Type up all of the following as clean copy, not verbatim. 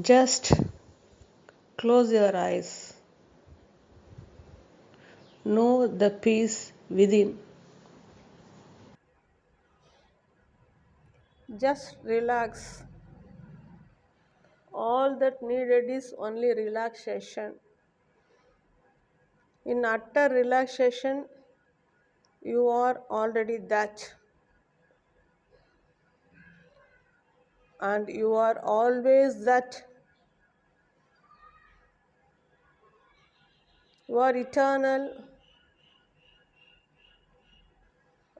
Just close your eyes. Know the peace within. Just relax. All that needed is only relaxation. In utter relaxation, you are already that. And you are always that. You are eternal,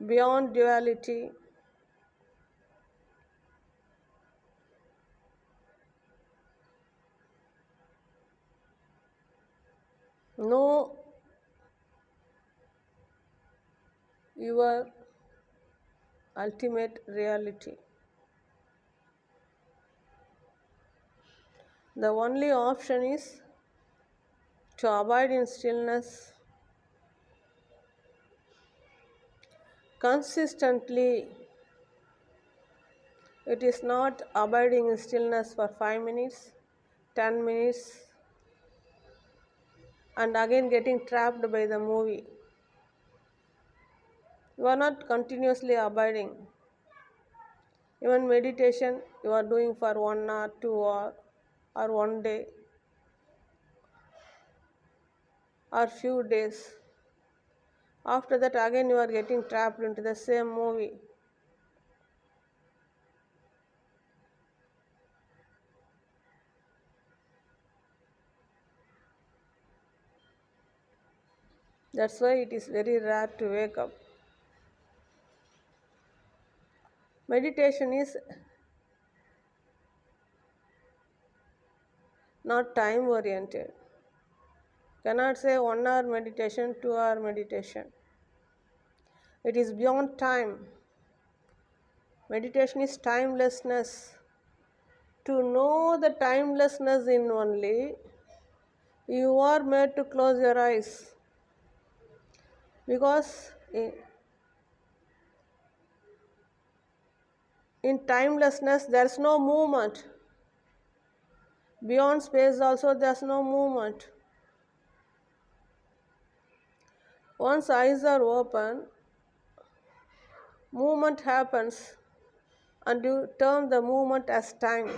beyond duality. Know your ultimate reality. The only option is to abide in stillness consistently. It is not abiding in stillness for 5 minutes, 10 minutes, and again getting trapped by the movie. You are not continuously abiding. Even meditation you are doing for 1 hour, 2 hour, or 1 day, or few days. After that, again you are getting trapped into the same movie. That's why it is very rare to wake up. Meditation is not time oriented. Cannot say 1 hour meditation, 2 hour meditation. It is beyond time. Meditation is timelessness. To know the timelessness in only, you are made to close your eyes. Because in timelessness there is no movement. Beyond space also there is no movement. Once eyes are open, movement happens, and you term the movement as time.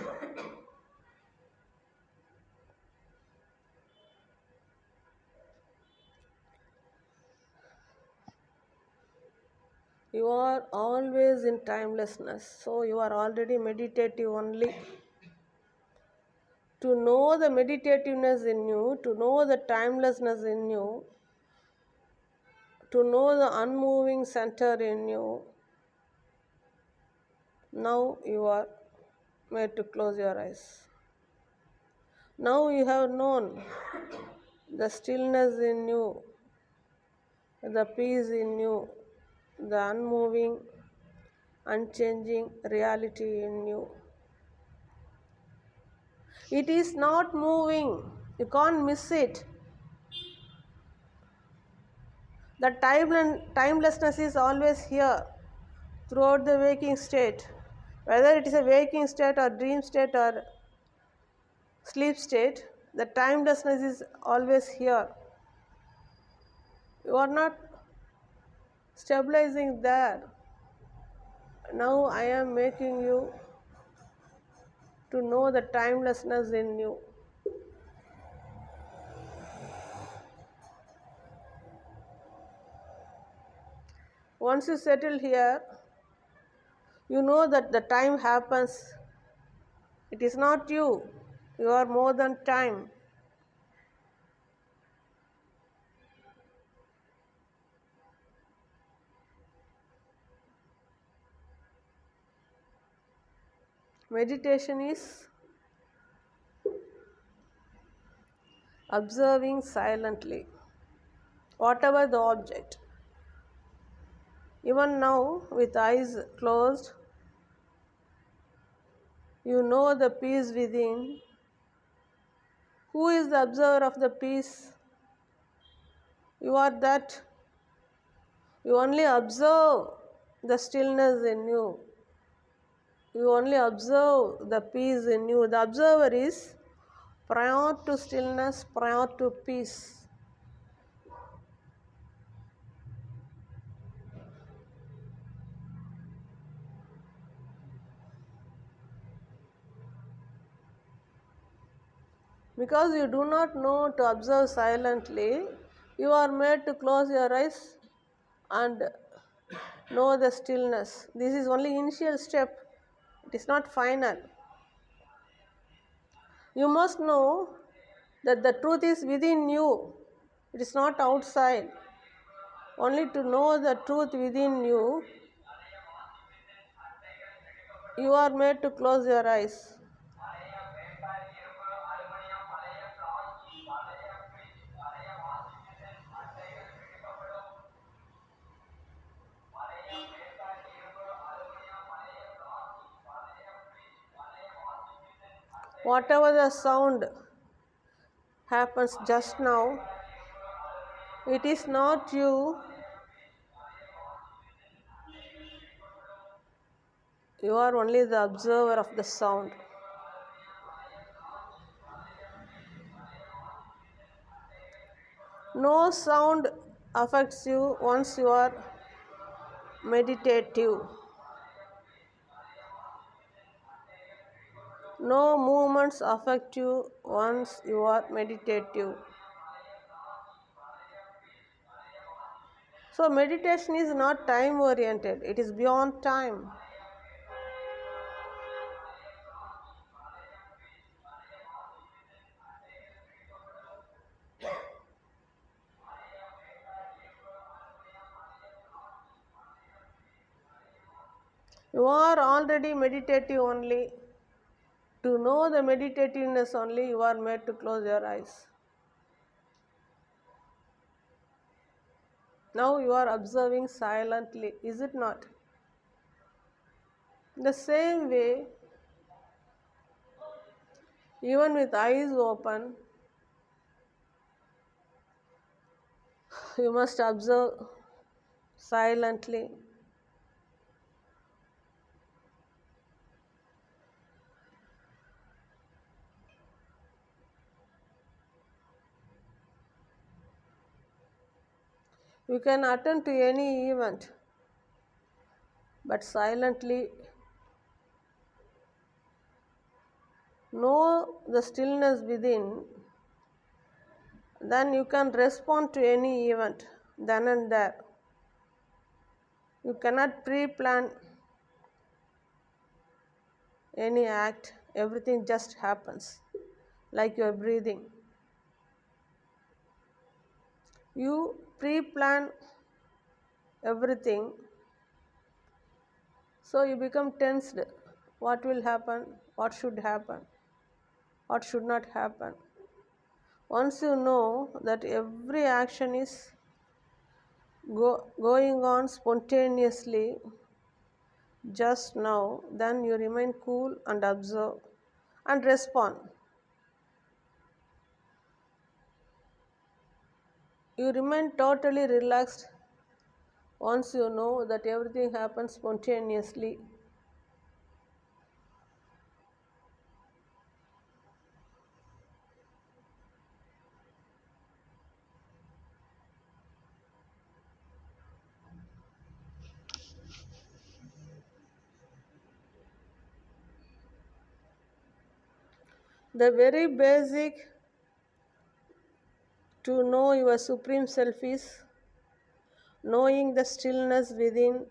You are always in timelessness, so you are already meditative only. To know the meditativeness in you, to know the timelessness in you, to know the unmoving center in you, now you are made to close your eyes. Now you have known the stillness in you, the peace in you, the unmoving, unchanging reality in you. It is not moving. You can't miss it. The timelessness is always here throughout the waking state. Whether it is a waking state or dream state or sleep state, the timelessness is always here. You are not stabilizing there. Now I am making you to know the timelessness in you. Once you settle here, you know that the time happens. It is not you. You are more than time. Meditation is observing silently, whatever the object. Even now, with eyes closed, you know the peace within. Who is the observer of the peace? You are that. You only observe the stillness in you. You only observe the peace in you. The observer is prior to stillness, prior to peace. Because you do not know to observe silently, you are made to close your eyes and know the stillness. This is only initial step. It is not final. You must know that the truth is within you. It is not outside. Only to know the truth within you, you are made to close your eyes. Whatever the sound happens just now, it is not you. You are only the observer of the sound. No sound affects you once you are meditative. No movements affect you once you are meditative. So, meditation is not time oriented, it is beyond time. You are already meditative only. To know the meditativeness only, you are made to close your eyes. Now you are observing silently, is it not? The same way, even with eyes open, you must observe silently. You can attend to any event, but silently know the stillness within, then you can respond to any event then and there. You cannot pre-plan any act, everything just happens like you are breathing. You pre-plan everything, so you become tensed. What will happen? What should happen? What should not happen? Once you know that every action is going on spontaneously just now, then you remain cool and observe and respond. You remain totally relaxed once you know that everything happens spontaneously. The very basic to know your supreme self is knowing the stillness within,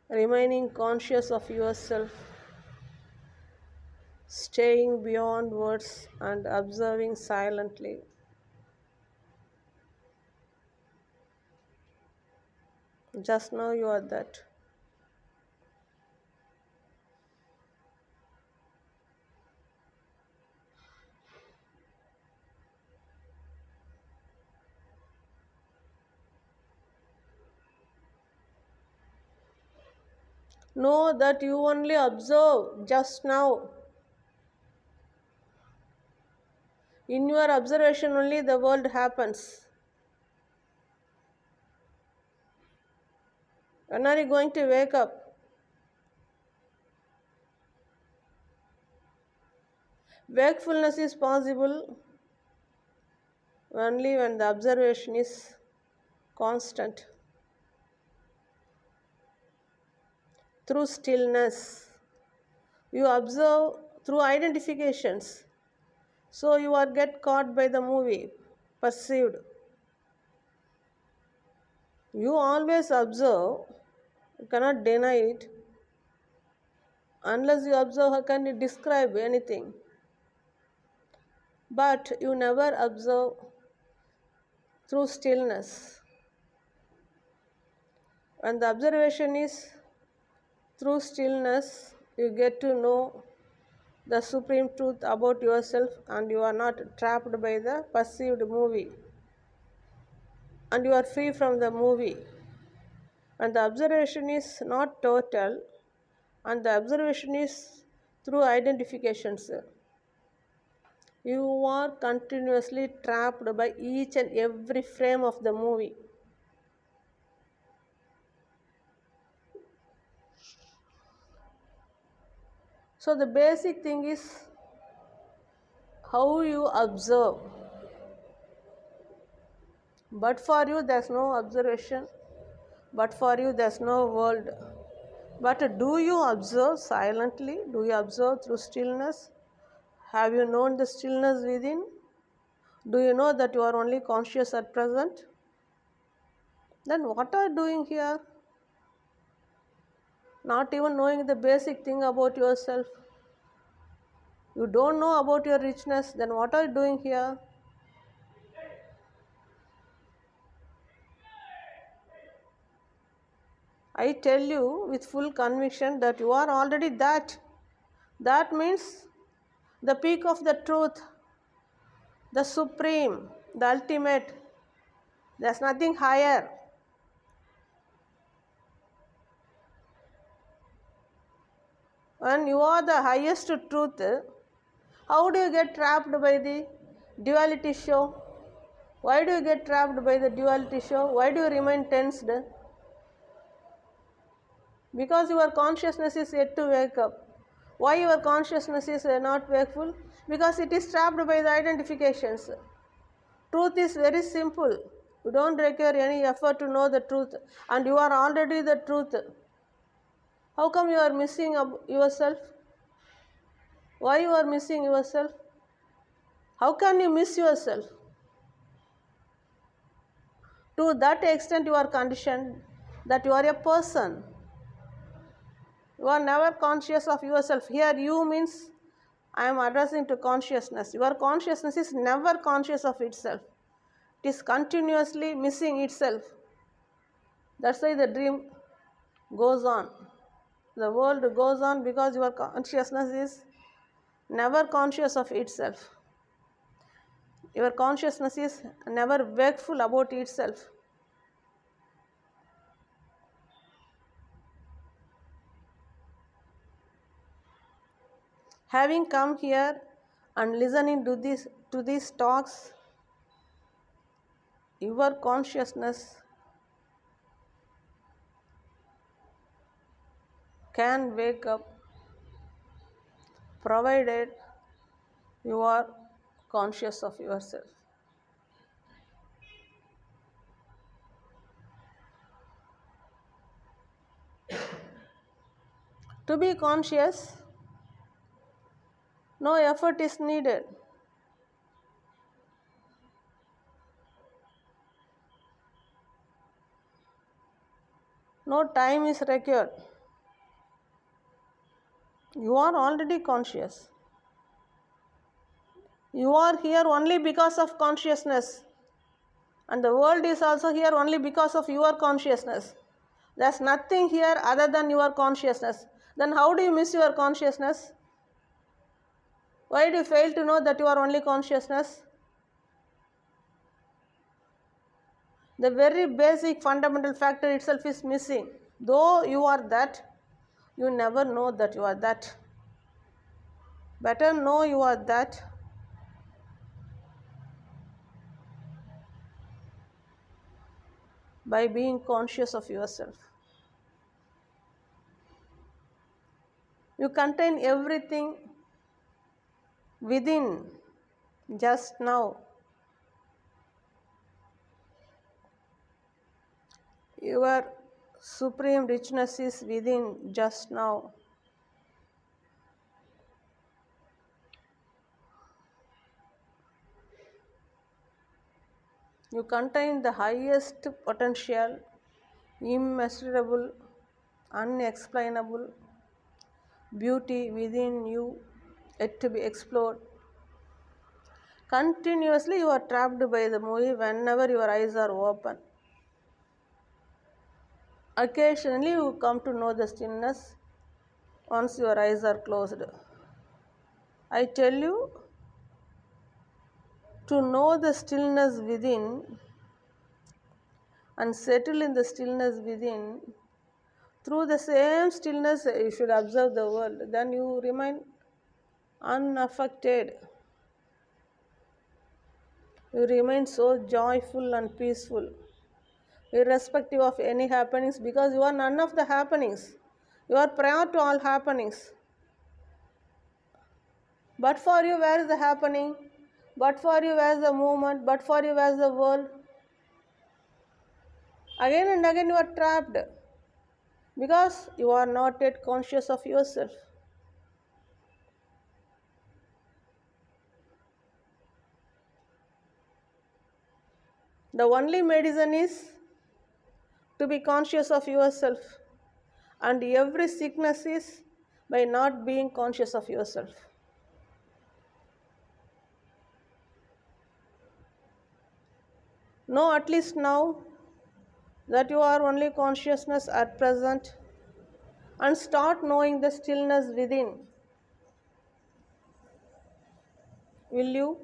remaining conscious of yourself, staying beyond words and observing silently. Just now you are that. Know that you only observe just now. In your observation only the world happens. When are you going to wake up? Wakefulness is possible only when the observation is constant. Through stillness, you observe through identifications. So you are get caught by the movie, perceived. You always observe, you cannot deny it. Unless you observe, how can you describe anything? But you never observe through stillness. When the observation is through stillness, you get to know the supreme truth about yourself, and you are not trapped by the perceived movie. And you are free from the movie. And the observation is not total, and the observation is through identifications. You are continuously trapped by each and every frame of the movie. So the basic thing is how you observe. But for you there's no observation. But for you there's no world. But do you observe silently? Do you observe through stillness? Have you known the stillness within? Do you know that you are only conscious at present? Then what are you doing here? Not even knowing the basic thing about yourself. You don't know about your richness, then what are you doing here? I tell you with full conviction that you are already that. That means the peak of the truth, the supreme, the ultimate. There's nothing higher. When you are the highest truth, how do you get trapped by the duality show? Why do you get trapped by the duality show? Why do you remain tensed? Because your consciousness is yet to wake up. Why your consciousness is not wakeful? Because it is trapped by the identifications. Truth is very simple. You don't require any effort to know the truth, and you are already the truth. How come you are missing yourself? Why you are missing yourself? How can you miss yourself? To that extent you are conditioned that you are a person. You are never conscious of yourself. Here you means I am addressing to consciousness. Your consciousness is never conscious of itself. It is continuously missing itself. That's why the dream goes on. The world goes on because your consciousness is never conscious of itself. Your consciousness is never wakeful about itself. Having come here and listening to these talks, your consciousness can wake up provided you are conscious of yourself. To be conscious, no effort is needed. No time is required. You are already conscious. You are here only because of consciousness. And the world is also here only because of your consciousness. There's nothing here other than your consciousness. Then how do you miss your consciousness? Why do you fail to know that you are only consciousness? The very basic fundamental factor itself is missing. Though you are that, you never know that you are that. Better know you are that. By being conscious of yourself. You contain everything within just now. Your supreme richness is within just now. You contain the highest potential, immeasurable, unexplainable beauty within you, yet to be explored. Continuously you are trapped by the movie whenever your eyes are open. Occasionally you come to know the stillness once your eyes are closed. I tell you to know the stillness within and settle in the stillness within. Through the same stillness you should observe the world. Then you remain unaffected. You remain so joyful and peaceful, irrespective of any happenings, because you are none of the happenings. You are prior to all happenings. But for you, where is the happening? But for you, where is the movement? But for you, where is the world? Again and again you are trapped because you are not yet conscious of yourself. The only medicine is to be conscious of yourself, and every sickness is by not being conscious of yourself. Know at least now that you are only consciousness at present, and start knowing the stillness within. Will you?